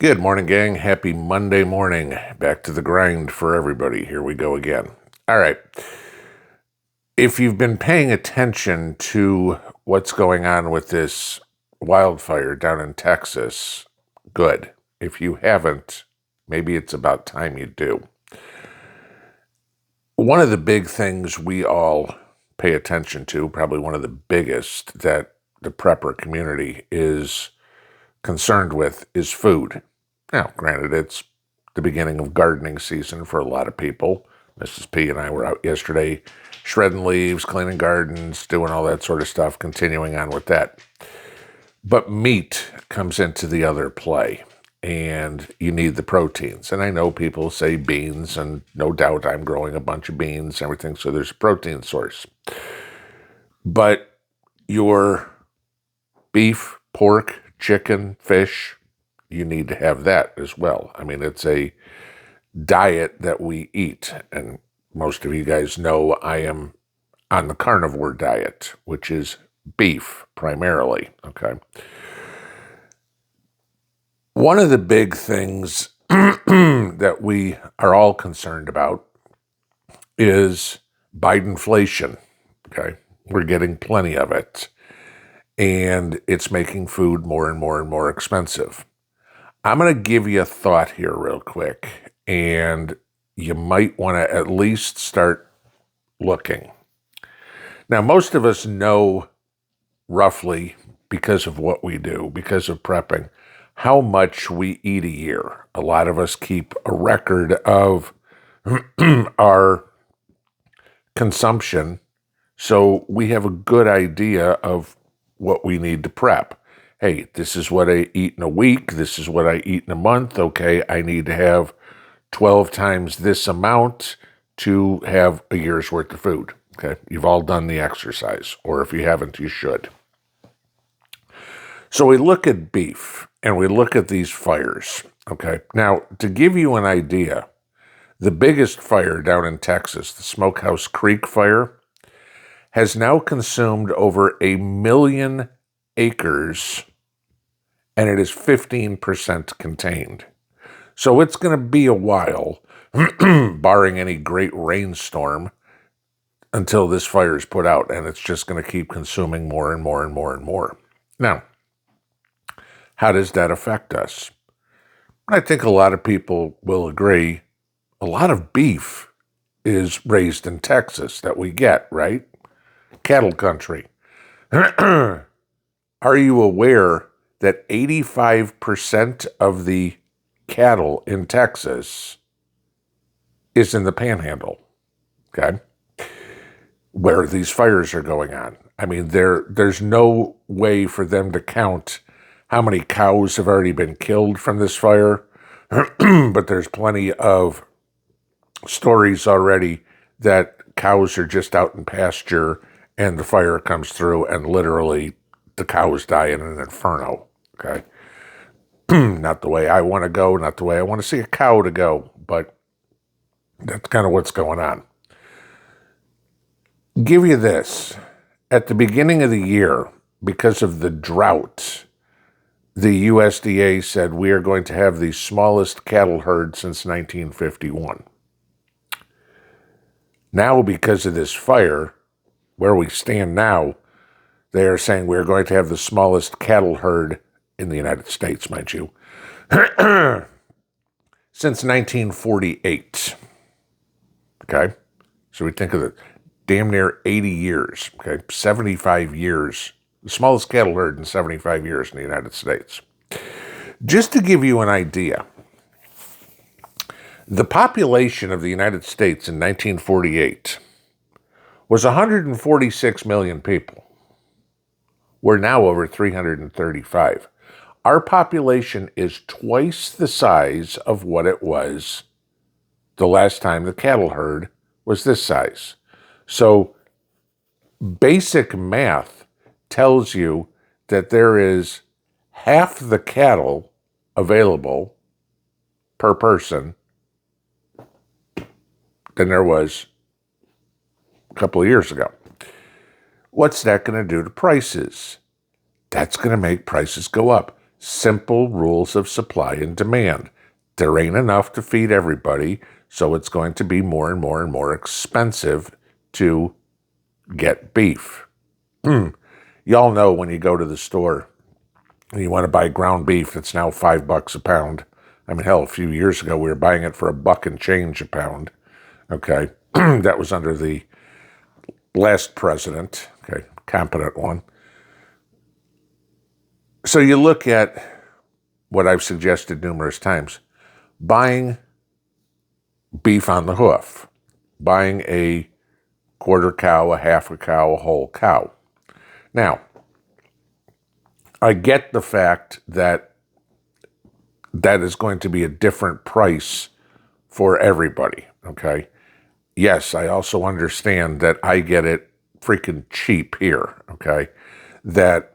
Good morning, gang. Happy Monday morning. Back to the grind for everybody. Here we go again. All right. If you've been paying attention to what's going on with this wildfire down in Texas, good. If you haven't, maybe it's about time you do. One of the big things we all pay attention to, probably one of the biggest that the prepper community is concerned with, is food. Now, granted, it's the beginning of gardening season for a lot of people. Mrs. P and I were out yesterday shredding leaves, cleaning gardens, doing all that sort of stuff, continuing on with that. But meat comes into the other play, and you need the proteins. And I know people say beans, and no doubt I'm growing a bunch of beans and everything, so there's a protein source. But your beef, pork, chicken, fish, you need to have that as well. I mean, it's a diet that we eat. And most of you guys know I am on the carnivore diet, which is beef primarily, okay? One of the big things that we are all concerned about is Bidenflation, okay? We're getting plenty of it, and it's making food more and more and more expensive. I'm going to give you a thought here real quick, and you might want to at least start looking. Now, most of us know roughly, because of what we do, because of prepping, how much we eat a year. A lot of us keep a record of our consumption, so we have a good idea of what we need to prep. Hey, this is what I eat in a week. This is what I eat in a month. Okay, I need to have 12 times this amount to have a year's worth of food. Okay, you've all done the exercise, or if you haven't, you should. So we look at beef, and we look at these fires. Okay, now to give you an idea, the biggest fire down in Texas, the Smokehouse Creek fire, has now consumed over 1 million acres, and it is 15% contained. So it's going to be a while, barring any great rainstorm, until this fire is put out, and it's just going to keep consuming more and more and more and more. Now, how does that affect us? I think a lot of people will agree, a lot of beef is raised in Texas that we get, right? Cattle country. Are you aware that 85% of the cattle in Texas is in the Panhandle, okay, where these fires are going on? I mean, there's no way for them to count how many cows have already been killed from this fire, but there's plenty of stories already that cows are just out in pasture and the fire comes through and literally the cows die in an inferno, okay? Not the way I want to go, not the way I want to see a cow to go, but that's kind of what's going on. Give you this. At the beginning of the year, because of the drought, the USDA said we are going to have the smallest cattle herd since 1951. Now, because of this fire, where we stand now, they are saying we're going to have the smallest cattle herd in the United States, mind you, since 1948. Okay? So we think of it, damn near 80 years, okay? 75 years, the smallest cattle herd in 75 years in the United States. Just to give you an idea, the population of the United States in 1948 was 146 million people. We're now over 335. Our population is twice the size of what it was the last time the cattle herd was this size. So basic math tells you that there is half the cattle available per person than there was a couple of years ago. What's that going to do to prices? That's going to make prices go up. Simple rules of supply and demand. There ain't enough to feed everybody, so it's going to be more and more and more expensive to get beef. Y'all know when you go to the store and you want to buy ground beef that's now $5 a pound. I mean, hell, a few years ago we were buying it for $1 and change a pound. Okay, that was under the last president, okay, competent one. So you look at what I've suggested numerous times, buying beef on the hoof, buying a quarter cow, a half a cow, a whole cow. Now, I get the fact that that is going to be a different price for everybody, okay? Yes, I also understand that I get it freaking cheap here, okay? That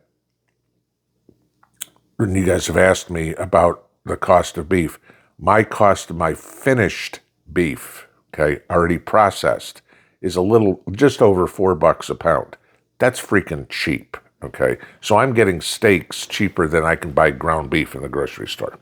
when you guys have asked me about the cost of beef, my cost of my finished beef, okay, already processed, is just over $4 a pound. That's freaking cheap, okay? So I'm getting steaks cheaper than I can buy ground beef in the grocery store.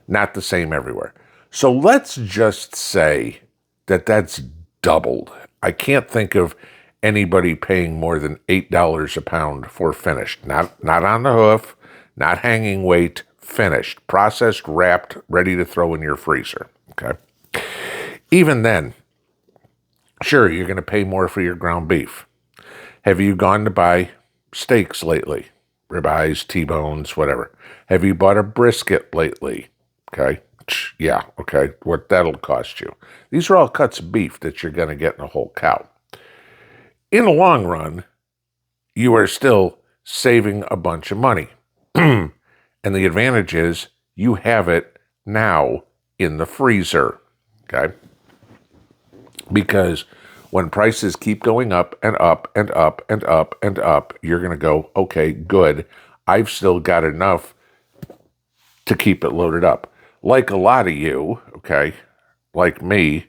Not the same everywhere. So let's just say that that's doubled. I can't think of anybody paying more than $8 a pound for finished. Not on the hoof, not hanging weight, finished, processed, wrapped, ready to throw in your freezer, okay? Even then, sure, you're going to pay more for your ground beef. Have you gone to buy steaks lately? Ribeyes, T-bones, whatever. Have you bought a brisket lately? Okay. Yeah, okay. What that'll cost you. These are all cuts of beef that you're going to get in a whole cow. In the long run, you are still saving a bunch of money. And the advantage is you have it now in the freezer. Okay. Because when prices keep going up and up and up and up and up, you're going to go, okay, good. I've still got enough to keep it loaded up. Like a lot of you, okay, like me,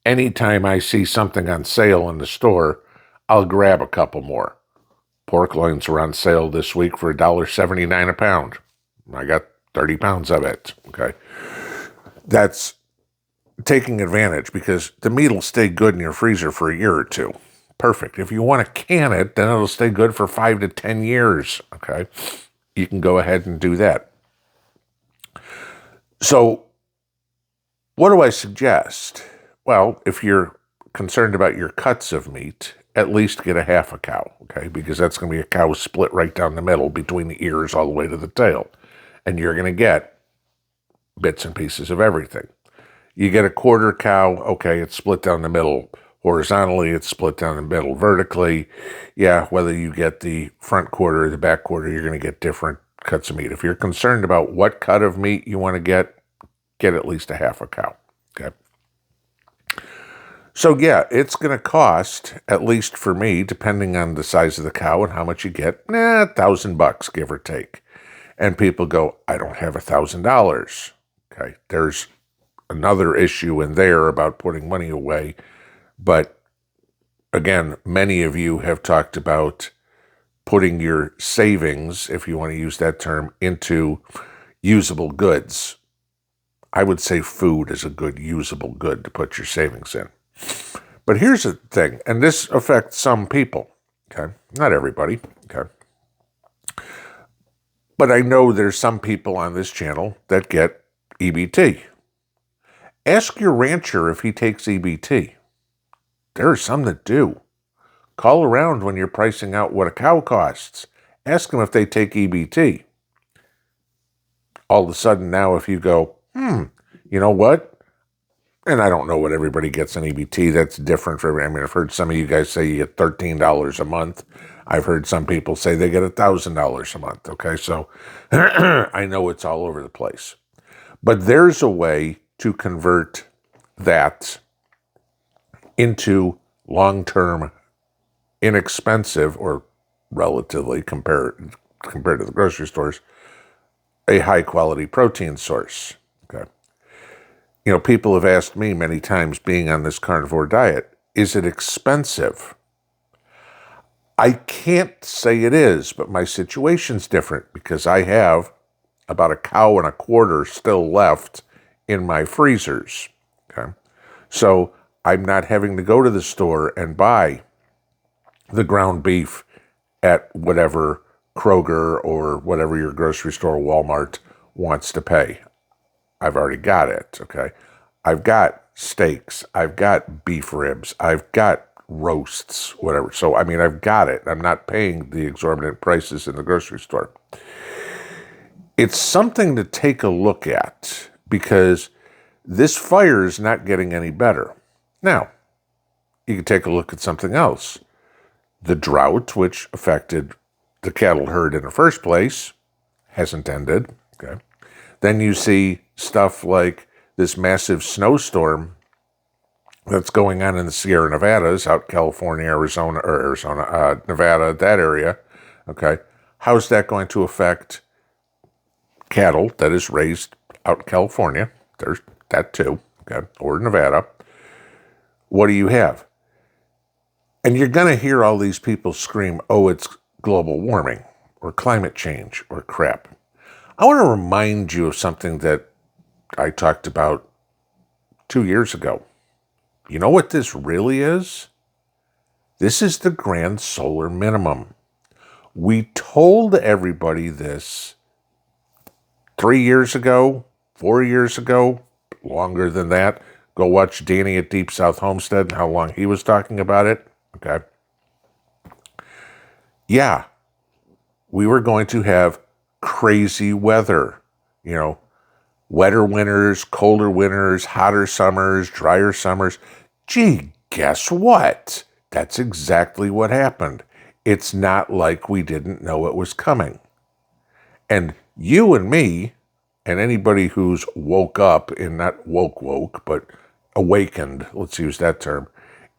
anytime I see something on sale in the store, I'll grab a couple more. Pork loins are on sale this week for $1.79 a pound. I got 30 pounds of it, okay. That's taking advantage because the meat will stay good in your freezer for a year or two. Perfect. If you want to can it, then it'll stay good for 5 to 10 years, okay? You can go ahead and do that. So what do I suggest? Well, if you're concerned about your cuts of meat, at least get a half a cow, okay? Because that's going to be a cow split right down the middle between the ears all the way to the tail. And you're going to get bits and pieces of everything. You get a quarter cow, okay, it's split down the middle. Horizontally, it's split down the middle. Vertically, yeah, whether you get the front quarter or the back quarter, you're going to get different cuts of meat. If you're concerned about what cut of meat you want to get at least a half a cow, okay? So yeah, it's going to cost, at least for me, depending on the size of the cow and how much you get, $1,000, give or take. And people go, I don't have $1,000, okay? There's another issue in there about putting money away. But again, many of you have talked about putting your savings, if you want to use that term, into usable goods. I would say food is a good usable good to put your savings in. But here's the thing, and this affects some people, okay? Not everybody, okay? But I know there's some people on this channel that get EBT. Ask your rancher if he takes EBT. There are some that do. Call around when you're pricing out what a cow costs. Ask them if they take EBT. All of a sudden now if you go, you know what? And I don't know what everybody gets in EBT. That's different for everybody. I mean, I've heard some of you guys say you get $13 a month. I've heard some people say they get $1,000 a month. Okay, so I know it's all over the place. But there's a way to convert that into long-term, inexpensive, or relatively compared to the grocery stores, a high-quality protein source. Okay. You know, people have asked me many times, being on this carnivore diet, is it expensive? I can't say it is, but my situation's different because I have about a cow and a quarter still left in my freezers. Okay. So I'm not having to go to the store and buy the ground beef at whatever Kroger or whatever your grocery store, Walmart, wants to pay. I've already got it, okay? I've got steaks, I've got beef ribs, I've got roasts, whatever. So, I mean, I've got it. I'm not paying the exorbitant prices in the grocery store. It's something to take a look at because this fire is not getting any better. Now, you can take a look at something else. The drought, which affected the cattle herd in the first place, hasn't ended. Okay. Then you see stuff like this massive snowstorm that's going on in the Sierra Nevadas, out California, Nevada, that area. Okay. How's that going to affect cattle that is raised out in California? There's that too. Okay. Or Nevada. What do you have? And you're going to hear all these people scream, oh, it's global warming or climate change or crap. I want to remind you of something that I talked about 2 years ago. You know what this really is? This is the grand solar minimum. We told everybody this 3 years ago, 4 years ago, longer than that. Go watch Danny at Deep South Homestead and how long he was talking about it. Okay. Yeah, we were going to have crazy weather, wetter winters, colder winters, hotter summers, drier summers. Gee, guess what? That's exactly what happened. It's not like we didn't know it was coming. And you and me, and anybody who's woke up, and not woke, but awakened, let's use that term,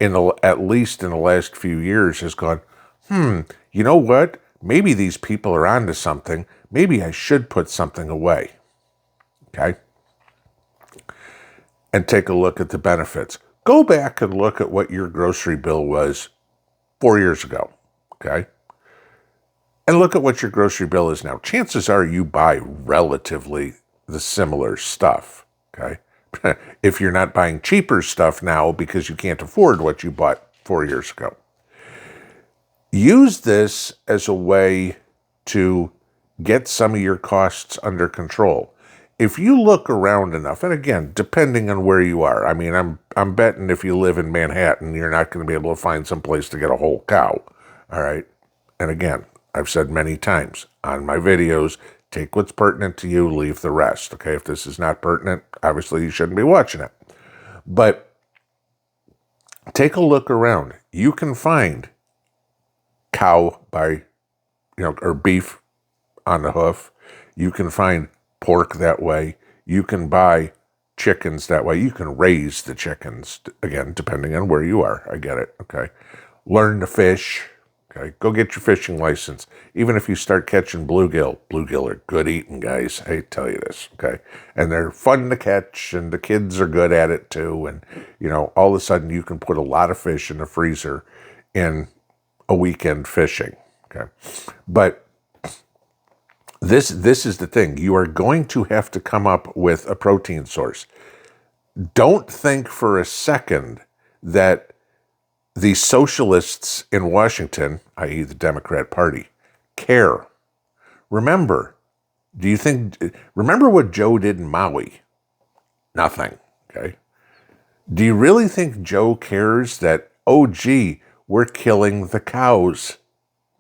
at least in the last few years has gone, you know what? Maybe these people are onto something. Maybe I should put something away. Okay? And take a look at the benefits. Go back and look at what your grocery bill was 4 years ago. Okay? And look at what your grocery bill is now. Chances are you buy relatively the similar stuff. Okay? If you're not buying cheaper stuff now because you can't afford what you bought 4 years ago. Use this as a way to get some of your costs under control. If you look around enough, and again, depending on where you are, I mean, I'm betting if you live in Manhattan, you're not going to be able to find some place to get a whole cow. All right? And again, I've said many times on my videos, take what's pertinent to you, leave the rest. Okay? If this is not pertinent, obviously you shouldn't be watching it. But take a look around. You can find cow by, or beef on the hoof. You can find pork that way. You can buy chickens that way. You can raise the chickens, again, depending on where you are. I get it, okay? Learn to fish, okay? Go get your fishing license. Even if you start catching bluegill. Bluegill are good eating, guys. I tell you this, okay? And they're fun to catch, and the kids are good at it too. And, all of a sudden you can put a lot of fish in the freezer in a weekend fishing, okay? But this is the thing. You are going to have to come up with a protein source. Don't think for a second that the socialists in Washington, i.e. the Democrat Party, care. Remember what Joe did in Maui? Nothing, okay? Do you really think Joe cares that, oh, gee, we're killing the cows?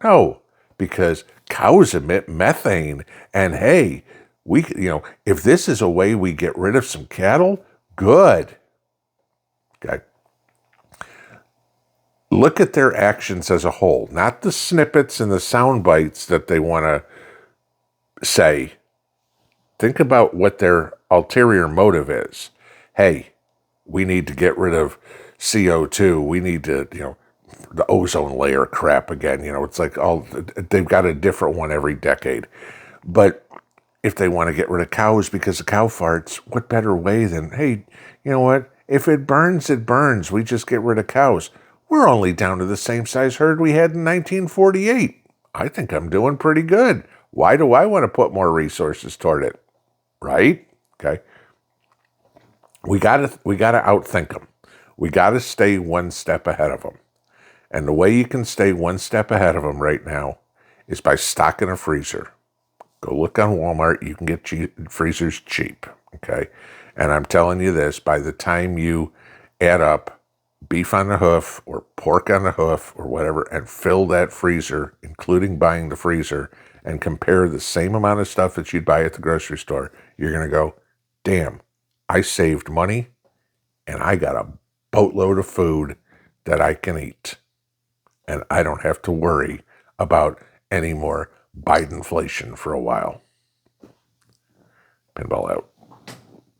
No, because cows emit methane. And hey, if this is a way we get rid of some cattle, good. Okay. Look at their actions as a whole, not the snippets and the sound bites that they want to say. Think about what their ulterior motive is. Hey, we need to get rid of CO2. We need to, the ozone layer crap again. It's like they've got a different one every decade. But if they want to get rid of cows because of cow farts, what better way than, hey, you know what? If it burns, it burns. We just get rid of cows. We're only down to the same size herd we had in 1948. I think I'm doing pretty good. Why do I want to put more resources toward it? Right? Okay. We gotta outthink them. We gotta stay one step ahead of them. And the way you can stay one step ahead of them right now is by stocking a freezer. Go look on Walmart. You can get freezers cheap. Okay. And I'm telling you this, by the time you add up beef on the hoof or pork on the hoof or whatever and fill that freezer, including buying the freezer, and compare the same amount of stuff that you'd buy at the grocery store, you're going to go, damn, I saved money and I got a boatload of food that I can eat. And I don't have to worry about any more Bidenflation for a while. Pinball out.